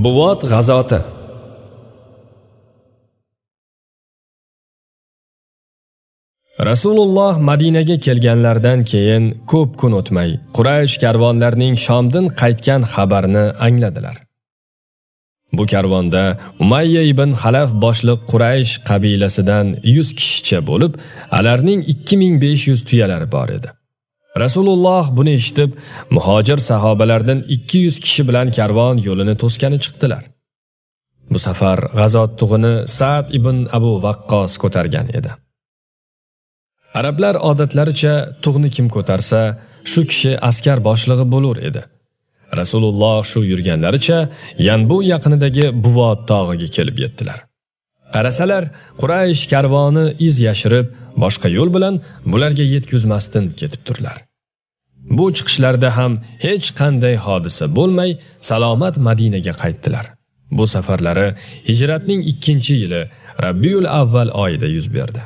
Buvot g'azoti. Rasululloh Madinaga kelganlardan keyin ko'p kun o'tmay Quraysh karvonlarining Shomdan qaytgan xabarini angladilar. Bu karvonda Umayya ibn Xalaf boshliq Quraysh qabilasidan 100 kishicha bo'lib, ularning 2500 tuyalari bor edi. Rasululloh buni eshitib, muhojir sahobalardan 200 kishi bilan karvon yo'lini to'sgani chiqdilar. Bu safar g'azot tug'ini Sa'd ibn Abu Waqqos ko'targan edi. Arablar odatlaricha tug'ni kim ko'tarsa, shu kishi askar boshlig'i bo'lar edi. Rasululloh shu yurganlaricha Yanbu yaqinidagi Buvot tog'iga kelib yetdilar. Qarasalar, Quraysh karvoni iz yashirib, boshqa yo'l bilan bularga yetkazmasdan ketib turlar. Bu chiqishlarda ham hech qanday hodisa bo'lmay, salomat Madinaga qaytdilar. Bu safarlari hijratning 2-yili Rabiul Avval oyida yuz berdi.